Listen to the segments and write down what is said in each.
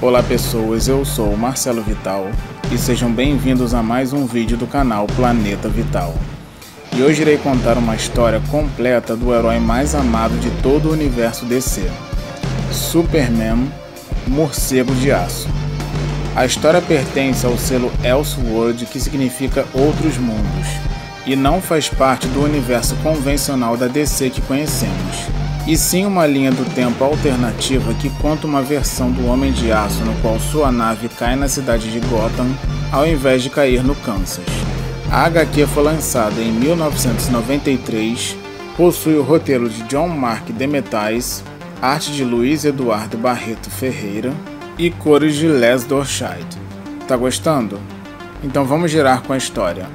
Olá pessoas, eu sou o Marcelo Vital e sejam bem-vindos a mais um vídeo do canal Planeta Vital. E hoje irei contar uma história completa do herói mais amado de todo o universo DC, Superman, Morcego de Aço. A história pertence ao selo Elseworld, que significa Outros Mundos, e não faz parte do universo convencional da DC que conhecemos, e sim uma linha do tempo alternativa que conta uma versão do Homem de Aço no qual sua nave cai na cidade de Gotham ao invés de cair no Kansas. A HQ foi lançada em 1993, possui o roteiro de John Mark DeMatteis, arte de Luiz Eduardo Barreto Ferreira e cores de Les Dorscheid. Tá gostando? Então vamos girar com a história.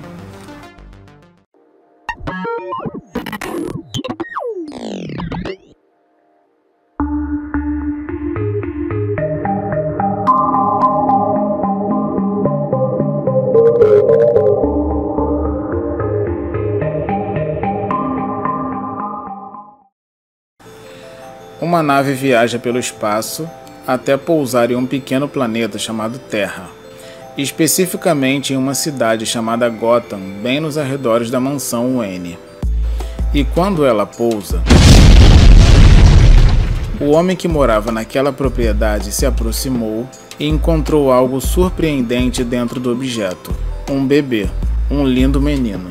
Uma nave viaja pelo espaço até pousar em um pequeno planeta chamado Terra, especificamente em uma cidade chamada Gotham, bem nos arredores da mansão Wayne. E quando ela pousa, o homem que morava naquela propriedade se aproximou e encontrou algo surpreendente dentro do objeto: um bebê, um lindo menino.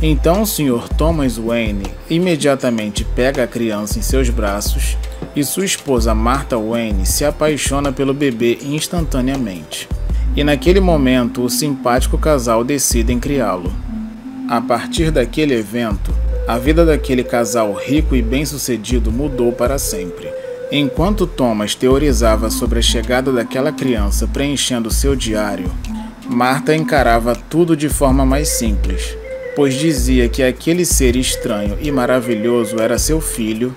Então o Sr. Thomas Wayne imediatamente pega a criança em seus braços e sua esposa Martha Wayne se apaixona pelo bebê instantaneamente. E naquele momento o simpático casal decidem criá-lo. A partir daquele evento, a vida daquele casal rico e bem-sucedido mudou para sempre. Enquanto Thomas teorizava sobre a chegada daquela criança preenchendo seu diário, Martha encarava tudo de forma mais simples, pois dizia que aquele ser estranho e maravilhoso era seu filho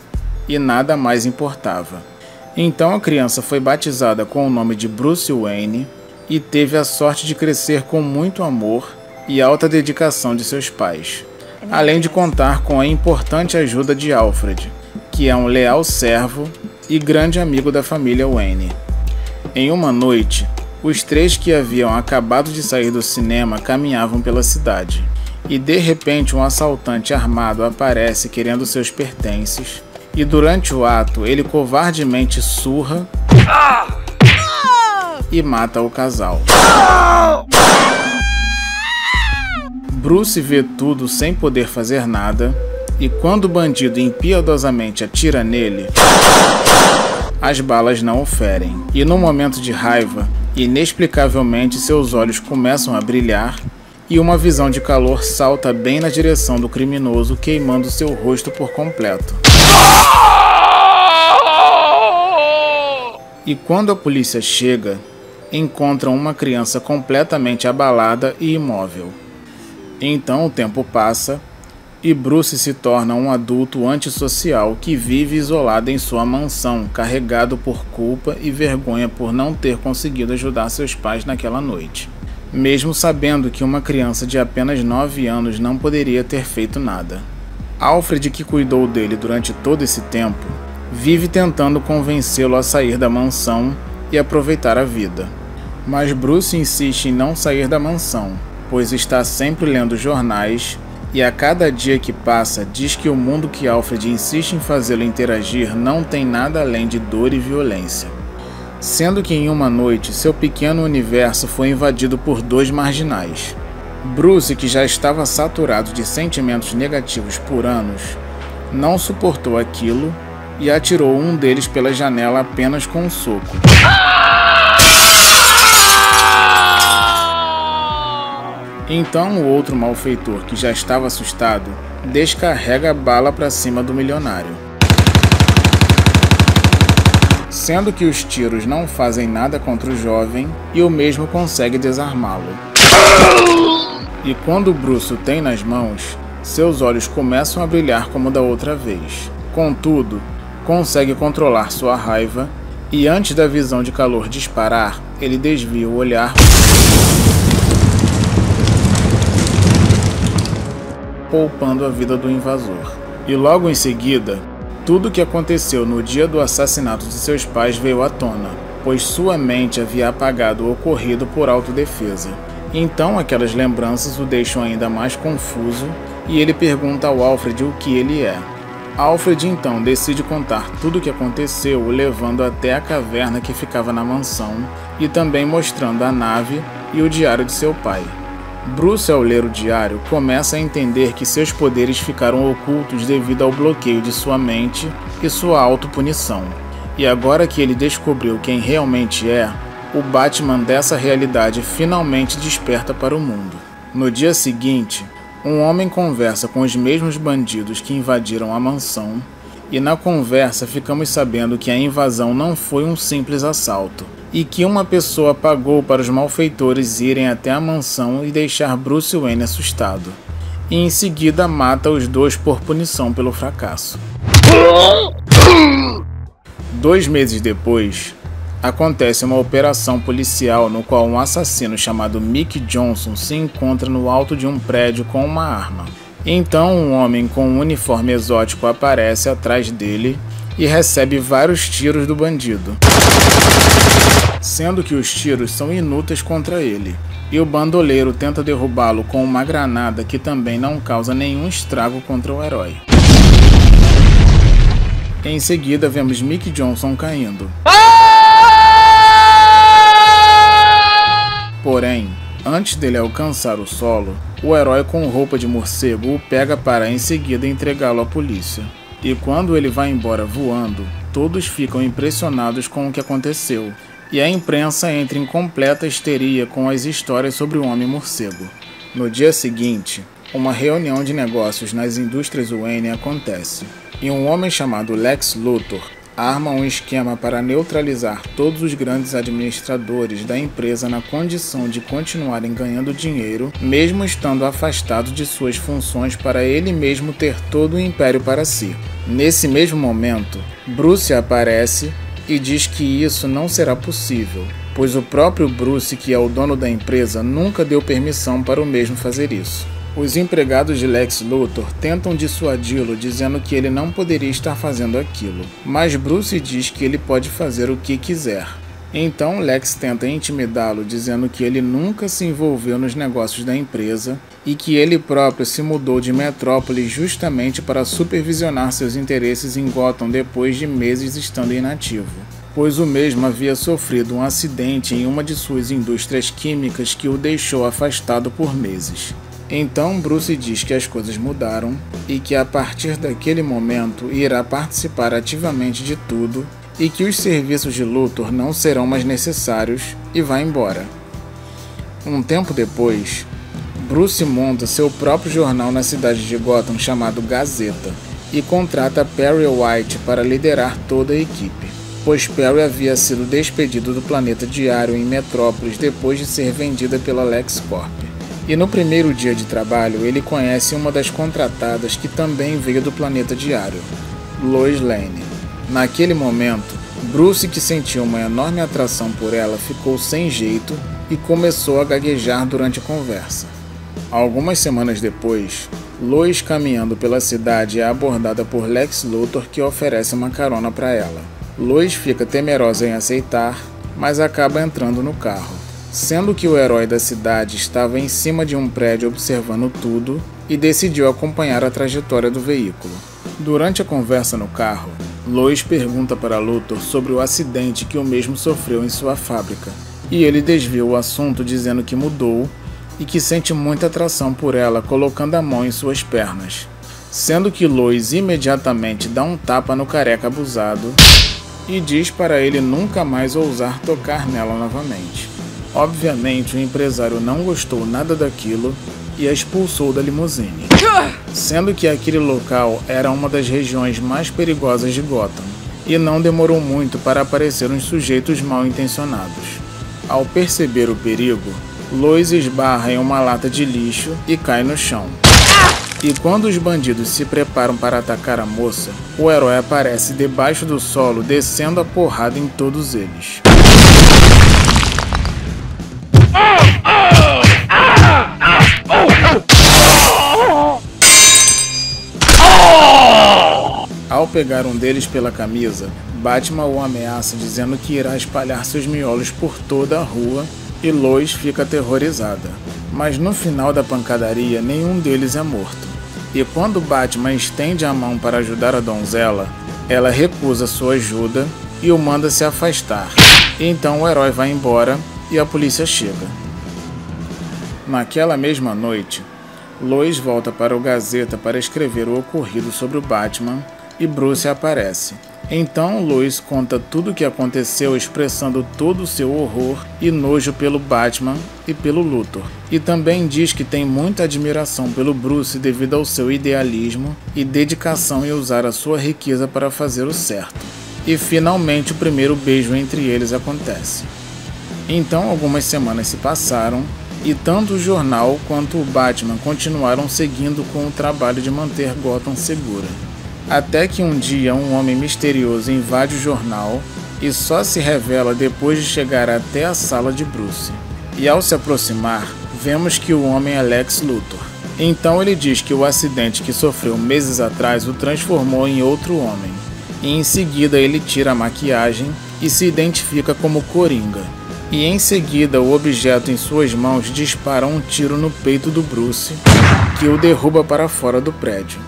e nada mais importava. Então a criança foi batizada com o nome de Bruce Wayne e teve a sorte de crescer com muito amor e alta dedicação de seus pais, além de contar com a importante ajuda de Alfred, que é um leal servo e grande amigo da família Wayne. Em uma noite, os três que haviam acabado de sair do cinema caminhavam pela cidade. E de repente um assaltante armado aparece querendo seus pertences, e durante o ato ele covardemente surra e mata o casal. Bruce vê tudo sem poder fazer nada, e quando o bandido impiedosamente atira nele, as balas não o ferem, e num momento de raiva, inexplicavelmente seus olhos começam a brilhar e uma visão de calor salta bem na direção do criminoso, queimando seu rosto por completo. E quando a polícia chega, encontram uma criança completamente abalada e imóvel. Então o tempo passa e Bruce se torna um adulto antissocial que vive isolado em sua mansão, carregado por culpa e vergonha por não ter conseguido ajudar seus pais naquela noite, mesmo sabendo que uma criança de apenas 9 anos não poderia ter feito nada. Alfred, que cuidou dele durante todo esse tempo, vive tentando convencê-lo a sair da mansão e aproveitar a vida. Mas Bruce insiste em não sair da mansão, pois está sempre lendo jornais e a cada dia que passa diz que o mundo que Alfred insiste em fazê-lo interagir não tem nada além de dor e violência. Sendo que em uma noite seu pequeno universo foi invadido por dois marginais. Bruce, que já estava saturado de sentimentos negativos por anos, não suportou aquilo e atirou um deles pela janela apenas com um soco. Então o outro malfeitor, que já estava assustado, descarrega a bala para cima do milionário. Sendo que os tiros não fazem nada contra o jovem e o mesmo consegue desarmá-lo. E quando Bruce o tem nas mãos, seus olhos começam a brilhar como da outra vez. Contudo, consegue controlar sua raiva e antes da visão de calor disparar, ele desvia o olhar, poupando a vida do invasor. E logo em seguida, tudo o que aconteceu no dia do assassinato de seus pais veio à tona, pois sua mente havia apagado o ocorrido por autodefesa. Então aquelas lembranças o deixam ainda mais confuso e ele pergunta ao Alfred o que ele é. Alfred então decide contar tudo o que aconteceu, o levando até a caverna que ficava na mansão e também mostrando a nave e o diário de seu pai. Bruce, ao ler o diário, começa a entender que seus poderes ficaram ocultos devido ao bloqueio de sua mente e sua autopunição. E agora que ele descobriu quem realmente é, o Batman dessa realidade finalmente desperta para o mundo. No dia seguinte, um homem conversa com os mesmos bandidos que invadiram a mansão, e na conversa ficamos sabendo que a invasão não foi um simples assalto, e que uma pessoa pagou para os malfeitores irem até a mansão e deixar Bruce Wayne assustado, e em seguida mata os dois por punição pelo fracasso. 2 meses depois, acontece uma operação policial no qual um assassino chamado Mick Johnson se encontra no alto de um prédio com uma arma. Então um homem com um uniforme exótico aparece atrás dele e recebe vários tiros do bandido, sendo que os tiros são inúteis contra ele, e o bandoleiro tenta derrubá-lo com uma granada que também não causa nenhum estrago contra o herói. Em seguida vemos Mick Johnson caindo. Porém, antes dele alcançar o solo, o herói com roupa de morcego o pega para em seguida entregá-lo à polícia. E quando ele vai embora voando, todos ficam impressionados com o que aconteceu, e a imprensa entra em completa histeria com as histórias sobre o Homem-Morcego. No dia seguinte, uma reunião de negócios nas indústrias Wayne acontece, e um homem chamado Lex Luthor arma um esquema para neutralizar todos os grandes administradores da empresa na condição de continuarem ganhando dinheiro, mesmo estando afastado de suas funções, para ele mesmo ter todo o império para si. Nesse mesmo momento, Bruce aparece e diz que isso não será possível, pois o próprio Bruce, que é o dono da empresa, nunca deu permissão para o mesmo fazer isso. Os empregados de Lex Luthor tentam dissuadi-lo, dizendo que ele não poderia estar fazendo aquilo, mas Bruce diz que ele pode fazer o que quiser. Então Lex tenta intimidá-lo, dizendo que ele nunca se envolveu nos negócios da empresa e que ele próprio se mudou de Metrópolis justamente para supervisionar seus interesses em Gotham depois de meses estando inativo, pois o mesmo havia sofrido um acidente em uma de suas indústrias químicas que o deixou afastado por meses. Então Bruce diz que as coisas mudaram e que a partir daquele momento irá participar ativamente de tudo e que os serviços de Luthor não serão mais necessários e vai embora. Um tempo depois, Bruce monta seu próprio jornal na cidade de Gotham chamado Gazeta e contrata Perry White para liderar toda a equipe, pois Perry havia sido despedido do Planeta Diário em Metrópolis depois de ser vendida pela LexCorp. E no primeiro dia de trabalho, ele conhece uma das contratadas que também veio do Planeta Diário, Lois Lane. Naquele momento, Bruce, que sentiu uma enorme atração por ela, ficou sem jeito e começou a gaguejar durante a conversa. Algumas semanas depois, Lois, caminhando pela cidade, é abordada por Lex Luthor, que oferece uma carona para ela. Lois fica temerosa em aceitar, mas acaba entrando no carro, sendo que o herói da cidade estava em cima de um prédio observando tudo e decidiu acompanhar a trajetória do veículo. Durante a conversa no carro, Lois pergunta para Luthor sobre o acidente que o mesmo sofreu em sua fábrica, e ele desvia o assunto dizendo que mudou e que sente muita atração por ela, colocando a mão em suas pernas, sendo que Lois imediatamente dá um tapa no careca abusado e diz para ele nunca mais ousar tocar nela novamente. Obviamente, o empresário não gostou nada daquilo e a expulsou da limusine, sendo que aquele local era uma das regiões mais perigosas de Gotham, e não demorou muito para aparecer uns sujeitos mal intencionados. Ao perceber o perigo, Lois esbarra em uma lata de lixo e cai no chão. E quando os bandidos se preparam para atacar a moça, o herói aparece debaixo do solo, descendo a porrada em todos eles. Ao pegar um deles pela camisa, Batman o ameaça dizendo que irá espalhar seus miolos por toda a rua e Lois fica aterrorizada. Mas no final da pancadaria, nenhum deles é morto. E quando Batman estende a mão para ajudar a donzela, ela recusa sua ajuda e o manda se afastar. Então o herói vai embora e a polícia chega. Naquela mesma noite, Lois volta para o Gazeta para escrever o ocorrido sobre o Batman e Bruce aparece. Então Lois conta tudo o que aconteceu, expressando todo o seu horror e nojo pelo Batman e pelo Luthor. E também diz que tem muita admiração pelo Bruce devido ao seu idealismo e dedicação em usar a sua riqueza para fazer o certo. E finalmente o primeiro beijo entre eles acontece. Então algumas semanas se passaram e tanto o jornal quanto o Batman continuaram seguindo com o trabalho de manter Gotham segura. Até que um dia um homem misterioso invade o jornal e só se revela depois de chegar até a sala de Bruce. E ao se aproximar, vemos que o homem é Lex Luthor. Então ele diz que o acidente que sofreu meses atrás o transformou em outro homem. E em seguida ele tira a maquiagem e se identifica como Coringa. E em seguida o objeto em suas mãos dispara um tiro no peito do Bruce, que o derruba para fora do prédio.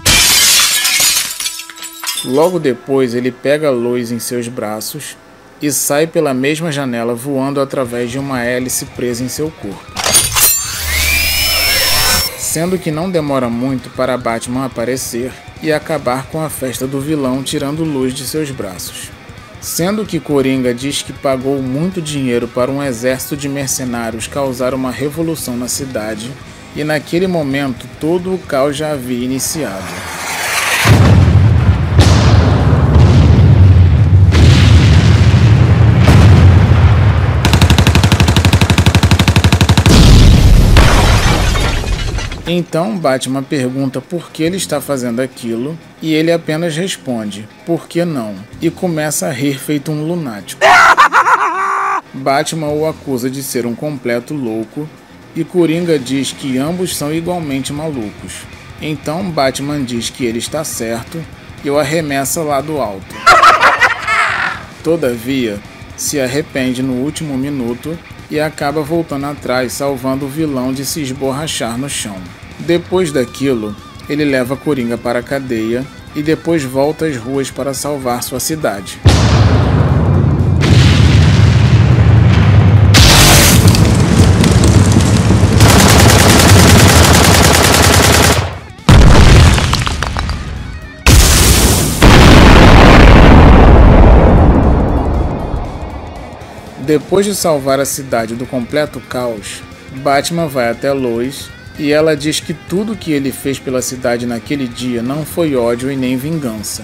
Logo depois ele pega Lois em seus braços e sai pela mesma janela voando através de uma hélice presa em seu corpo. Sendo que não demora muito para Batman aparecer e acabar com a festa do vilão tirando Luz de seus braços. Sendo que Coringa diz que pagou muito dinheiro para um exército de mercenários causar uma revolução na cidade e naquele momento todo o caos já havia iniciado. Então Batman pergunta por que ele está fazendo aquilo e ele apenas responde, por que não? E começa a rir feito um lunático. Batman o acusa de ser um completo louco e Coringa diz que ambos são igualmente malucos. Então Batman diz que ele está certo e o arremessa lá do alto. Todavia, se arrepende no último minuto e acaba voltando atrás, salvando o vilão de se esborrachar no chão. Depois daquilo, ele leva Coringa para a cadeia e depois volta às ruas para salvar sua cidade. Depois de salvar a cidade do completo caos, Batman vai até Lois e ela diz que tudo que ele fez pela cidade naquele dia não foi ódio e nem vingança,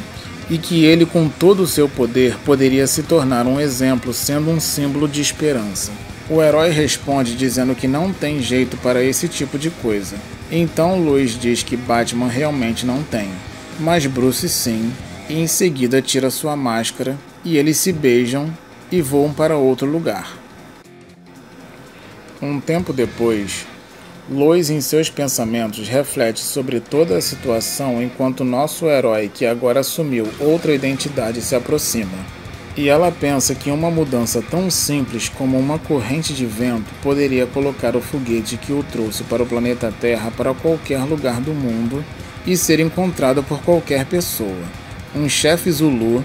e que ele com todo o seu poder poderia se tornar um exemplo, sendo um símbolo de esperança. O herói responde dizendo que não tem jeito para esse tipo de coisa. Então Lois diz que Batman realmente não tem, mas Bruce sim, e em seguida tira sua máscara e eles se beijam e voam para outro lugar. Um tempo depois, Lois em seus pensamentos reflete sobre toda a situação enquanto nosso herói, que agora assumiu outra identidade, se aproxima. E ela pensa que uma mudança tão simples como uma corrente de vento poderia colocar o foguete que o trouxe para o planeta Terra para qualquer lugar do mundo e ser encontrado por qualquer pessoa. Um chefe Zulu,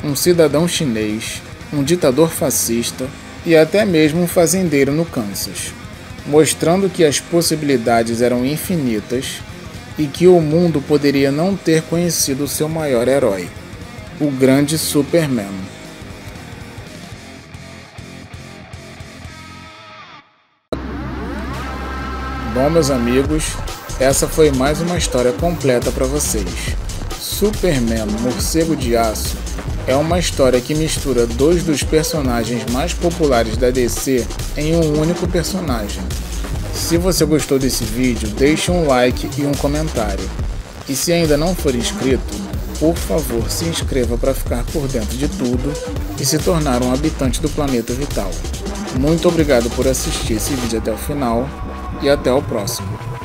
um cidadão chinês, um ditador fascista e até mesmo um fazendeiro no Kansas, mostrando que as possibilidades eram infinitas e que o mundo poderia não ter conhecido seu maior herói, o grande Superman. Bom, meus amigos, essa foi mais uma história completa para vocês. Superman, Morcego de Aço, é uma história que mistura dois dos personagens mais populares da DC em um único personagem. Se você gostou desse vídeo, deixe um like e um comentário. E se ainda não for inscrito, por favor se inscreva para ficar por dentro de tudo e se tornar um habitante do Planeta Vital. Muito obrigado por assistir esse vídeo até o final e até o próximo.